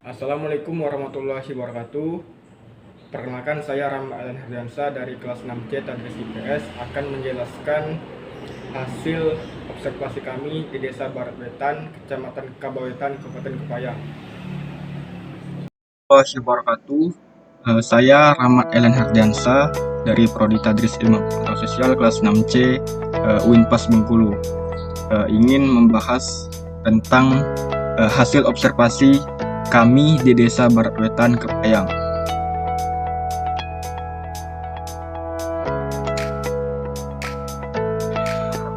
Assalamualaikum warahmatullahi wabarakatuh. Perkenalkan, saya Rahmat Alan Herdiansa dari kelas 6C Tadris IPS akan menjelaskan hasil observasi kami di Desa Barat Wetan, Kecamatan Kabawetan, Kabupaten Kepayang. Warahmatullahi wabarakatuh. Saya Rahmat Alan Herdiansa dari Prodi Tadris Ilmu Pengetahuan Sosial kelas 6C UINPAS Bengkulu. Ingin membahas tentang hasil observasi kami di Desa Barat Wetan, Kepayang.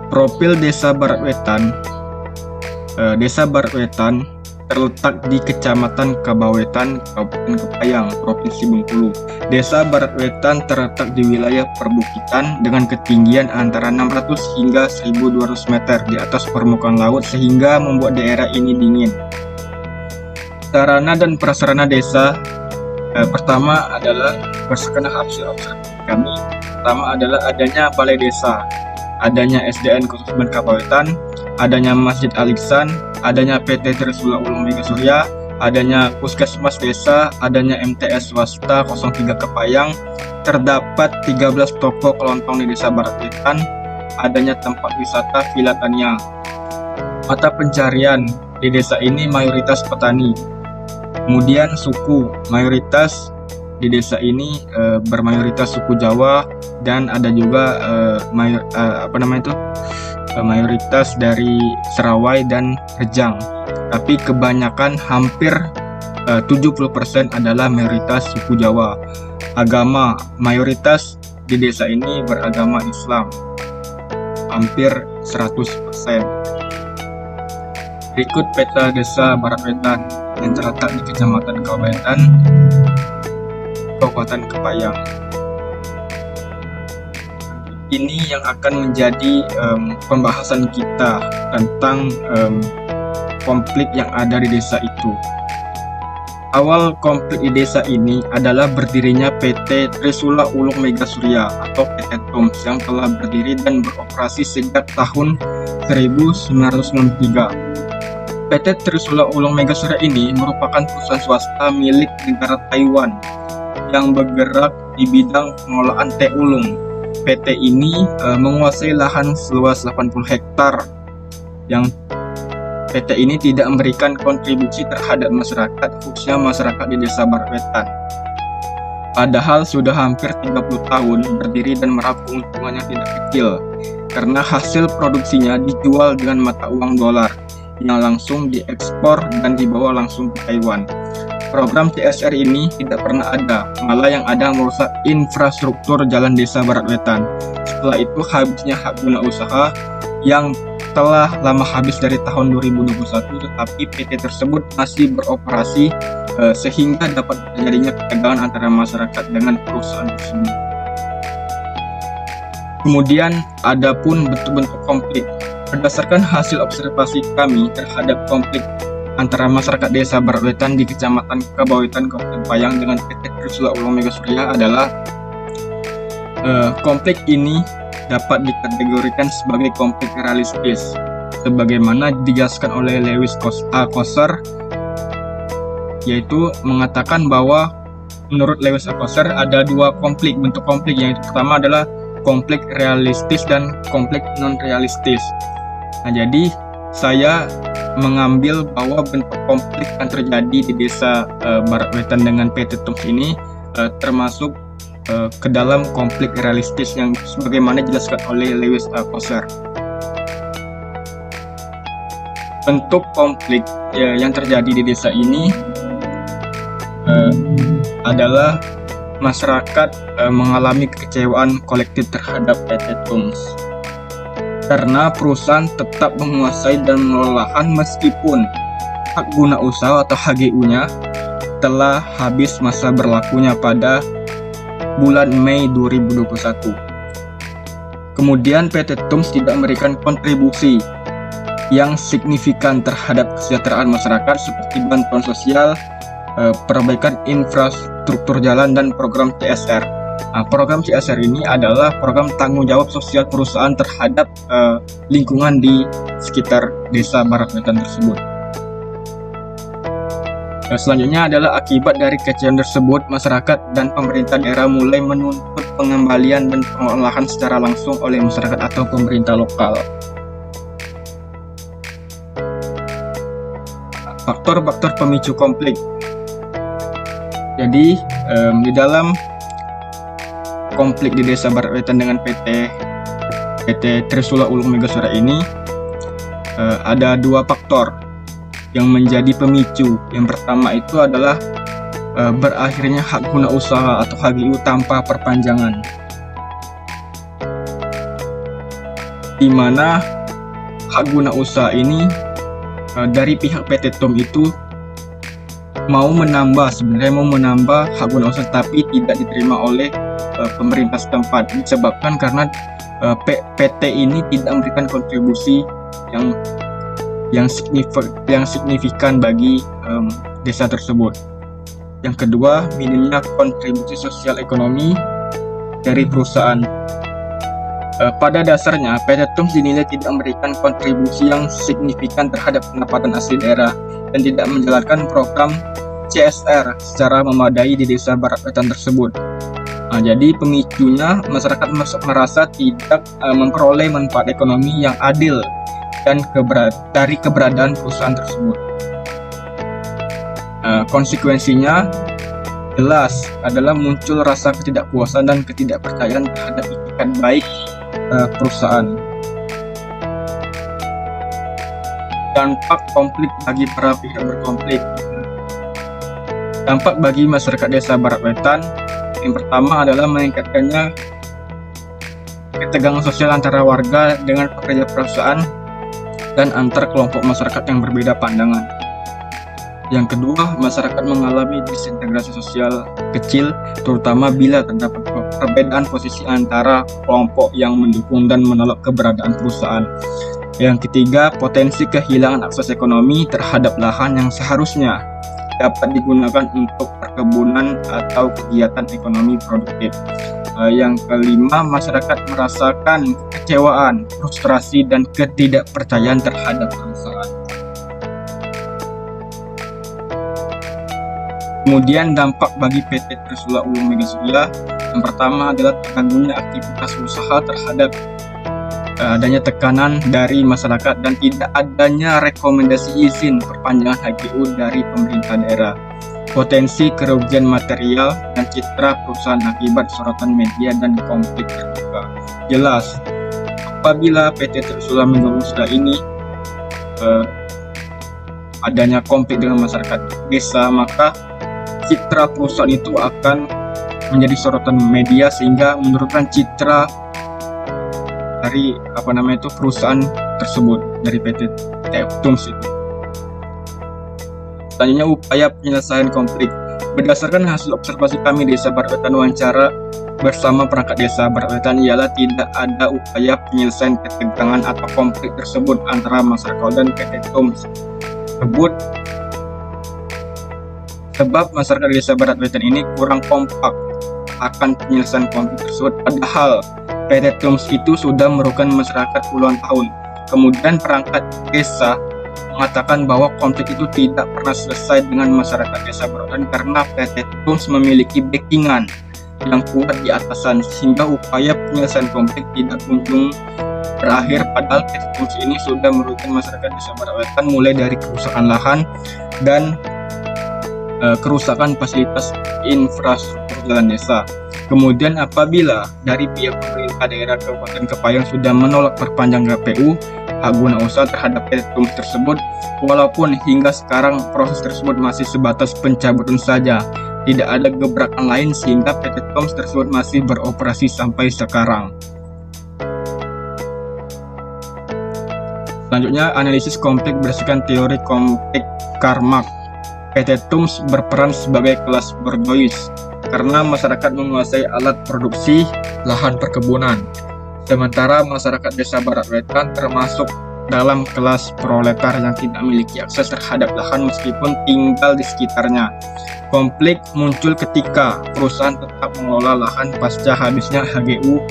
Profil Desa Barat Wetan. Desa Barat Wetan terletak di Kecamatan Kabawetan, Kabupaten Kepayang, Provinsi Bengkulu. Desa Barat Wetan terletak di wilayah perbukitan dengan ketinggian antara 600 hingga 1200 meter di atas permukaan laut sehingga membuat daerah ini dingin. Sarana dan prasarana desa, pertama adalah berdasarkan hasil observasi kami. Pertama adalah adanya balai desa, adanya SDN Khusus Kabawetan, adanya Masjid Al-Ihsan, adanya PT Trisula Ulung Mega Surya, adanya Puskesmas Desa, adanya MTS Swasta 03 Kepayang, terdapat 13 toko kelontong di Desa Barat Wetan, adanya tempat wisata Villa Tania. Mata pencarian di desa ini mayoritas petani. Kemudian suku, mayoritas di desa ini bermayoritas suku Jawa dan ada juga mayoritas dari Serawai dan Rejang. Tapi kebanyakan hampir 70% adalah mayoritas suku Jawa. Agama, mayoritas di desa ini beragama Islam, hampir 100%. Berikut peta Desa Barat Wetan yang terletak di Kecamatan Kabawetan, Kabupaten Kepayang. Ini yang akan menjadi pembahasan kita tentang konflik yang ada di desa itu. Awal konflik di desa ini adalah berdirinya PT Trisula Ulung Mega Surya atau PT TOMS yang telah berdiri dan beroperasi sejak tahun 1993. PT Trisula Ulung Mega Surya ini merupakan perusahaan swasta milik negara Taiwan yang bergerak di bidang pengolahan teh ulung. PT ini menguasai lahan seluas 80 hektar yang PT ini tidak memberikan kontribusi terhadap masyarakat, khususnya masyarakat di Desa Barat Wetan. Padahal sudah hampir 30 tahun berdiri dan meraup keuntungan yang tidak kecil karena hasil produksinya dijual dengan mata uang dolar yang langsung diekspor dan dibawa langsung ke Taiwan. Program CSR ini tidak pernah ada, malah yang ada merusak infrastruktur jalan Desa Barat Wetan. Setelah itu habisnya hak guna usaha yang telah lama habis dari tahun 2021, tetapi PT tersebut masih beroperasi sehingga dapat terjadinya ketegangan antara masyarakat dengan perusahaan tersebut. Kemudian ada pun bentuk-bentuk konflik. Berdasarkan hasil observasi kami terhadap konflik antara masyarakat Desa Barat Wetan di Kecamatan Kabawetan, Kabupaten Kepayang dengan PT Trisula Ulung Mega Surya adalah konflik ini dapat dikategorikan sebagai konflik realistis, sebagaimana dijelaskan oleh Lewis Coser, yaitu mengatakan bahwa menurut Lewis Coser ada dua bentuk konflik, yang pertama adalah konflik realistis dan konflik non-realistis. Nah, jadi saya mengambil bahwa bentuk konflik yang terjadi di Desa Barat Wetan dengan PT TOMS ini termasuk ke dalam konflik realistis yang sebagaimana dijelaskan oleh Lewis Coser. Bentuk konflik yang terjadi di desa ini adalah masyarakat mengalami kekecewaan kolektif terhadap PT TOMS karena perusahaan tetap menguasai dan mengelola lahan meskipun hak guna usaha atau HGU-nya telah habis masa berlakunya pada bulan Mei 2021. Kemudian PT TOMS tidak memberikan kontribusi yang signifikan terhadap kesejahteraan masyarakat seperti bantuan sosial, perbaikan infrastruktur jalan, dan program CSR. Program CSR ini adalah program tanggung jawab sosial perusahaan terhadap lingkungan di sekitar Desa Barat Wetan tersebut. Selanjutnya adalah akibat dari kekecewaan tersebut, masyarakat dan pemerintah daerah mulai menuntut pengembalian dan pengelolaan lahan secara langsung oleh masyarakat atau pemerintah lokal. Faktor-faktor pemicu konflik. Jadi di dalam konflik di Desa Barat Wetan dengan PT Trisula Ulung Megasuria ini ada dua faktor yang menjadi pemicu. Yang pertama itu adalah berakhirnya hak guna usaha atau HGU tanpa perpanjangan, di mana hak guna usaha ini dari pihak PT TUM itu sebenarnya mau menambah hak guna usaha, tapi tidak diterima oleh pemerintah setempat, disebabkan karena PT ini tidak memberikan kontribusi yang signifikan bagi desa tersebut. Yang kedua, minimnya kontribusi sosial ekonomi dari perusahaan. Pada dasarnya, PT TUM dinilai tidak memberikan kontribusi yang signifikan terhadap pendapatan asli daerah dan tidak menjalankan program CSR secara memadai di Desa Barat Wetan tersebut. Jadi pemicunya masyarakat merasa tidak memperoleh manfaat ekonomi yang adil dan dari keberadaan perusahaan tersebut. Konsekuensinya jelas adalah muncul rasa ketidakpuasan dan ketidakpercayaan terhadap itikat baik perusahaan. Dampak konflik bagi para pihak berkonflik. Dampak bagi masyarakat Desa Barat Wetan yang pertama adalah meningkatkannya ketegangan sosial antara warga dengan pekerja perusahaan dan antar kelompok masyarakat yang berbeda pandangan. Yang kedua, masyarakat mengalami disintegrasi sosial kecil, terutama bila terdapat perbedaan posisi antara kelompok yang mendukung dan menolak keberadaan perusahaan. Yang ketiga, potensi kehilangan akses ekonomi terhadap lahan yang seharusnya dapat digunakan untuk perkebunan atau kegiatan ekonomi produktif. Yang kelima, masyarakat merasakan kekecewaan, frustrasi, dan ketidakpercayaan terhadap perusahaan. Kemudian dampak bagi PT Trisula Ulung Megasuria, yang pertama adalah terganggunya aktivitas usaha terhadap adanya tekanan dari masyarakat dan tidak adanya rekomendasi izin perpanjangan HGU dari pemerintah daerah. Potensi kerugian material dan citra perusahaan akibat sorotan media dan konflik terbuka. Jelas, apabila PT Trisula Megasuria ini adanya konflik dengan masyarakat desa, maka citra perusahaan itu akan menjadi sorotan media sehingga menurunkan citra dari perusahaan tersebut dari PT TUM itu. Selanjutnya, upaya penyelesaian konflik. Berdasarkan hasil observasi kami Desa Barat Wetan wawancara bersama perangkat Desa Barat Wetan ialah tidak ada upaya penyelesaian ketegangan atau konflik tersebut antara masyarakat dan PT TUM tersebut. Sebab masyarakat Desa Barat Wetan ini kurang kompak akan penyelesaian konflik tersebut, padahal PT TUM itu sudah merugikan masyarakat puluhan tahun. Kemudian perangkat desa mengatakan bahwa konflik itu tidak pernah selesai dengan masyarakat Desa Barat Wetan karena PT TUM memiliki backingan yang kuat di atasan, sehingga upaya penyelesaian konflik tidak kunjung berakhir, padahal PT TUM ini sudah merugikan masyarakat Desa Barat Wetan mulai dari kerusakan lahan dan kerusakan fasilitas infrastruktur jalan desa. Kemudian apabila dari pihak pemerintah daerah Kabupaten Kepayang sudah menolak perpanjang KPU hak guna usaha terhadap PT TUM tersebut, walaupun hingga sekarang proses tersebut masih sebatas pencabutan saja, tidak ada gebrakan lain sehingga PT TUM tersebut masih beroperasi sampai sekarang. Selanjutnya, analisis konflik berdasarkan teori konflik Karmak. PT TUM berperan sebagai kelas borgois karena masyarakat menguasai alat produksi lahan perkebunan, sementara masyarakat Desa Barat Wetan termasuk dalam kelas proletar yang tidak memiliki akses terhadap lahan meskipun tinggal di sekitarnya. Konflik muncul ketika perusahaan tetap mengelola lahan pasca habisnya HGU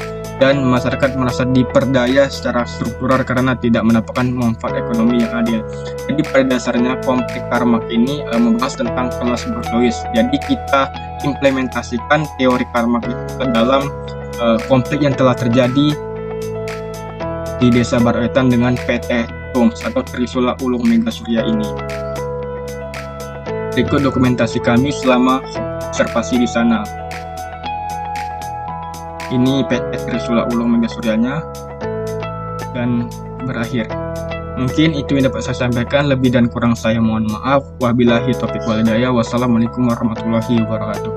dan masyarakat merasa diperdaya secara struktural karena tidak mendapatkan manfaat ekonomi yang adil. Jadi pada dasarnya konflik Karmak ini membahas tentang kelas Bortois. Jadi kita implementasikan teori Karmak itu ke dalam konflik yang telah terjadi di Desa Barawetan dengan PT TUMS atau Trisula Ulung Mega Surya ini. Berikut dokumentasi kami selama observasi di sana. Ini PT Trisula Ulung Mega Suryanya dan berakhir. Mungkin itu yang dapat saya sampaikan, lebih dan kurang saya mohon maaf. Wabillahi taufiq wal hidayah. Wassalamualaikum warahmatullahi wabarakatuh.